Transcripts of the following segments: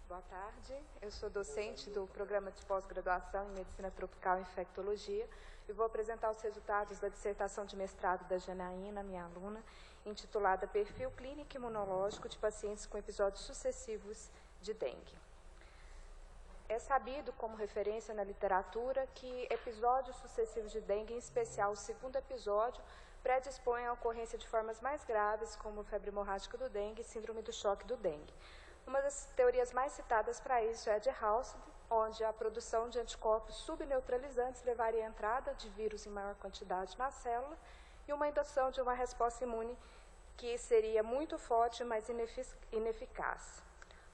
boa tarde. Eu sou docente do Programa de Pós-Graduação em Medicina Tropical e Infectologia e vou apresentar os resultados da dissertação de mestrado da Janaína, minha aluna, intitulada Perfil Clínico Imunológico de Pacientes com Episódios Sucessivos de Dengue. É sabido, como referência na literatura, que episódios sucessivos de dengue, em especial o segundo episódio, predispõem à ocorrência de formas mais graves, como febre hemorrágica do dengue e síndrome do choque do dengue. Uma das teorias mais citadas para isso é a de Halsted, onde a produção de anticorpos subneutralizantes levaria à entrada de vírus em maior quantidade na célula e uma indução de uma resposta imune que seria muito forte, mas ineficaz.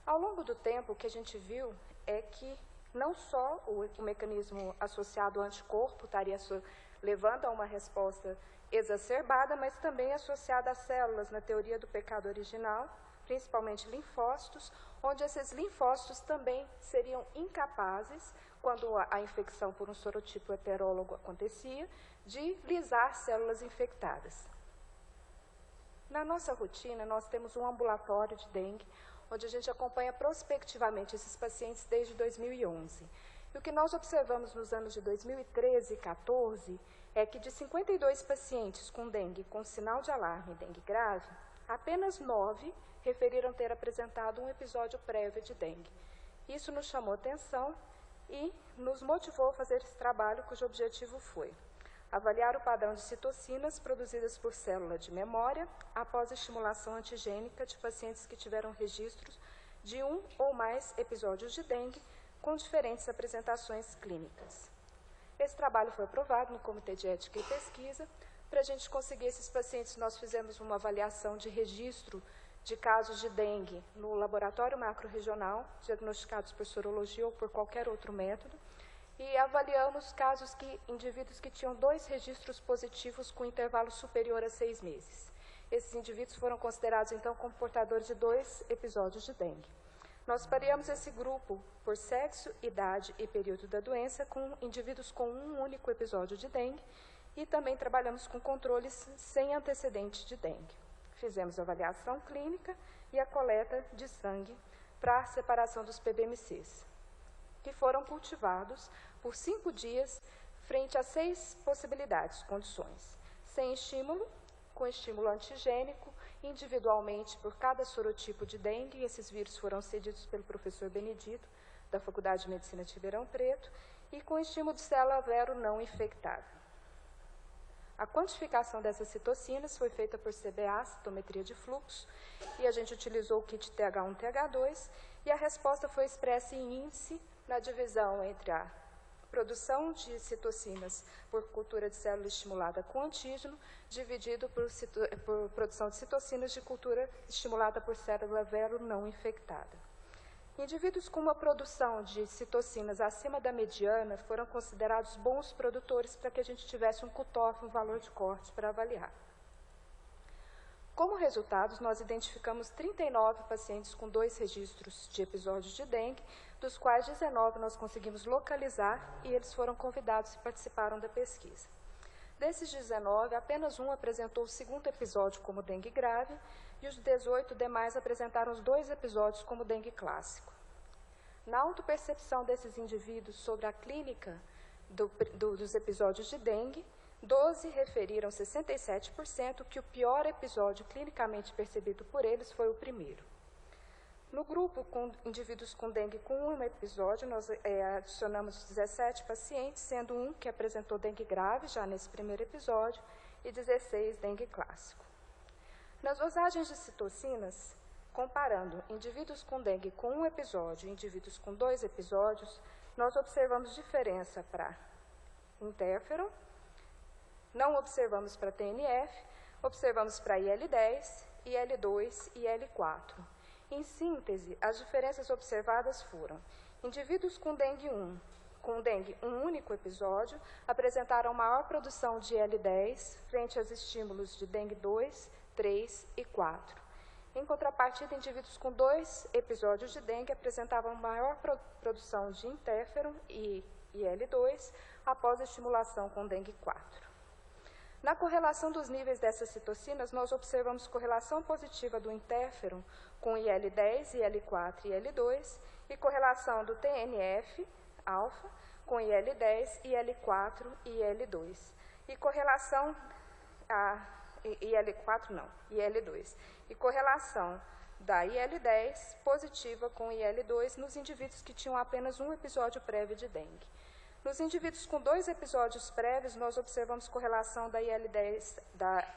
Ao longo do tempo, o que a gente viu é que não só o mecanismo associado ao anticorpo estaria levando a uma resposta exacerbada, mas também associada às células na teoria do pecado original, principalmente linfócitos, onde esses linfócitos também seriam incapazes, quando a infecção por um sorotipo heterólogo acontecia, de lisar células infectadas. Na nossa rotina, nós temos um ambulatório de dengue, onde a gente acompanha prospectivamente esses pacientes desde 2011. E o que nós observamos nos anos de 2013 e 2014 é que de 52 pacientes com dengue com sinal de alarme dengue grave, apenas 9 referiram ter apresentado um episódio prévio de dengue. Isso nos chamou atenção e nos motivou a fazer esse trabalho, cujo objetivo foi avaliar o padrão de citocinas produzidas por célula de memória após estimulação antigênica de pacientes que tiveram registros de um ou mais episódios de dengue com diferentes apresentações clínicas. Esse trabalho foi aprovado no Comitê de Ética e Pesquisa. Para a gente conseguir esses pacientes, nós fizemos uma avaliação de registro de casos de dengue no laboratório macro-regional, diagnosticados por sorologia ou por qualquer outro método, e avaliamos indivíduos que tinham 2 registros positivos com intervalo superior a 6 meses. Esses indivíduos foram considerados, então, como portadores de 2 episódios de dengue. Nós pareamos esse grupo por sexo, idade e período da doença com indivíduos com um único episódio de dengue e também trabalhamos com controles sem antecedente de dengue. Fizemos a avaliação clínica e a coleta de sangue para a separação dos PBMCs, que foram cultivados por 5 dias frente a 6 possibilidades, condições. Sem estímulo, com estímulo antigênico, individualmente por cada sorotipo de dengue. Esses vírus foram cedidos pelo professor Benedito, da Faculdade de Medicina de Ribeirão Preto, e com estímulo de célula vero não infectada. A quantificação dessas citocinas foi feita por CBA, citometria de fluxo, e a gente utilizou o kit TH1 TH2, e a resposta foi expressa em índice na divisão entre a produção de citocinas por cultura de célula estimulada com antígeno, dividido por produção de citocinas de cultura estimulada por célula vero não infectada. Indivíduos com uma produção de citocinas acima da mediana foram considerados bons produtores para que a gente tivesse um cutoff, um valor de corte para avaliar. Como resultados, nós identificamos 39 pacientes com 2 registros de episódios de dengue, dos quais 19 nós conseguimos localizar e eles foram convidados e participaram da pesquisa. Desses 19, apenas um apresentou o segundo episódio como dengue grave e os 18 demais apresentaram os 2 episódios como dengue clássico. Na autopercepção desses indivíduos sobre a clínica dos episódios de dengue, 12 referiram 67% que o pior episódio clinicamente percebido por eles foi o primeiro. No grupo com indivíduos com dengue com um episódio, nós adicionamos 17 pacientes, sendo um que apresentou dengue grave já nesse primeiro episódio e 16 dengue clássico. Nas dosagens de citocinas, comparando indivíduos com dengue com um episódio e indivíduos com 2 episódios, nós observamos diferença para interferon, não observamos para TNF, observamos para IL-10, IL-2 e IL-4. Em síntese, as diferenças observadas foram: indivíduos com dengue 1, com dengue um único episódio, apresentaram maior produção de IL-10 frente aos estímulos de dengue 2, 3 e 4. Em contrapartida, indivíduos com 2 episódios de dengue apresentavam maior produção de interferon e IL-2 após a estimulação com dengue 4. Na correlação dos níveis dessas citocinas, nós observamos correlação positiva do interferon com IL-10, IL-4 e IL-2 e correlação do TNF-alfa com IL-10, IL-4 e IL-2. E correlação, IL-4 não, IL-2. E correlação da IL-10 positiva com IL-2 nos indivíduos que tinham apenas um episódio prévio de dengue. Nos indivíduos com 2 episódios prévios, nós observamos correlação da IL-10,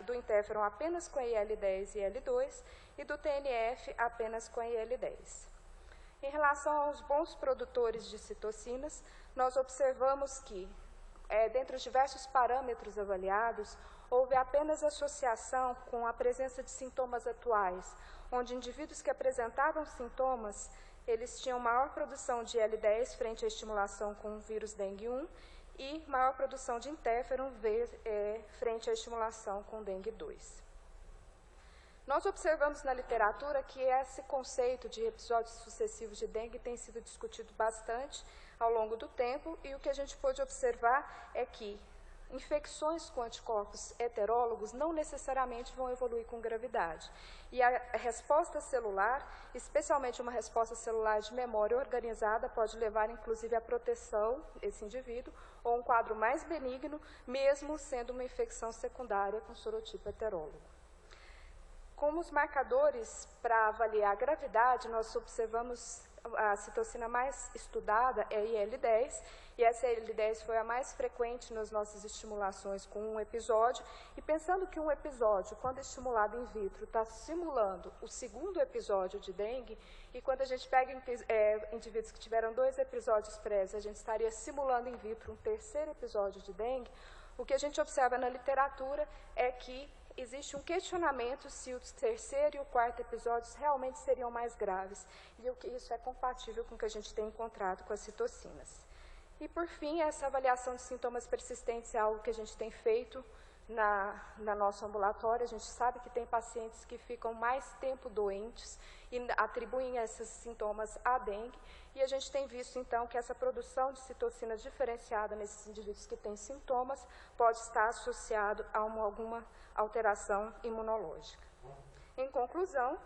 do interferon apenas com a IL-10 e IL-2 e do TNF apenas com a IL-10. Em relação aos bons produtores de citocinas, nós observamos que, dentre os diversos parâmetros avaliados, houve apenas associação com a presença de sintomas atuais, onde indivíduos que apresentavam sintomas, eles tinham maior produção de IL-10 frente à estimulação com o vírus dengue 1 e maior produção de interferon frente à estimulação com dengue 2. Nós observamos na literatura que esse conceito de episódios sucessivos de dengue tem sido discutido bastante ao longo do tempo e o que a gente pôde observar é que infecções com anticorpos heterólogos não necessariamente vão evoluir com gravidade. E a resposta celular, especialmente uma resposta celular de memória organizada, pode levar inclusive à proteção desse indivíduo ou um quadro mais benigno, mesmo sendo uma infecção secundária com sorotipo heterólogo. Como os marcadores para avaliar a gravidade, nós observamos a citocina mais estudada é IL-10, e essa IL-10 foi a mais frequente nas nossas estimulações com um episódio, e pensando que um episódio, quando estimulado in vitro, está simulando o segundo episódio de dengue, e quando a gente pega indivíduos que tiveram 2 episódios prévios, a gente estaria simulando in vitro um terceiro episódio de dengue, o que a gente observa na literatura é que existe um questionamento se o terceiro e o quarto episódios realmente seriam mais graves, e o que isso é compatível com o que a gente tem encontrado com as citocinas. E, por fim, essa avaliação de sintomas persistentes é algo que a gente tem feito na nosso ambulatório. A gente sabe que tem pacientes que ficam mais tempo doentes e atribuem esses sintomas à dengue, e a gente tem visto, então, que essa produção de citocina diferenciada nesses indivíduos que têm sintomas pode estar associado a alguma alteração imunológica. Em conclusão,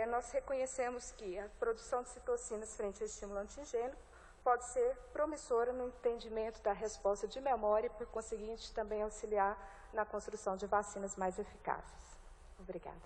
nós reconhecemos que a produção de citocinas frente ao estímulo antigênico pode ser promissora no entendimento da resposta de memória e, por conseguinte, também auxiliar na construção de vacinas mais eficazes. Obrigada.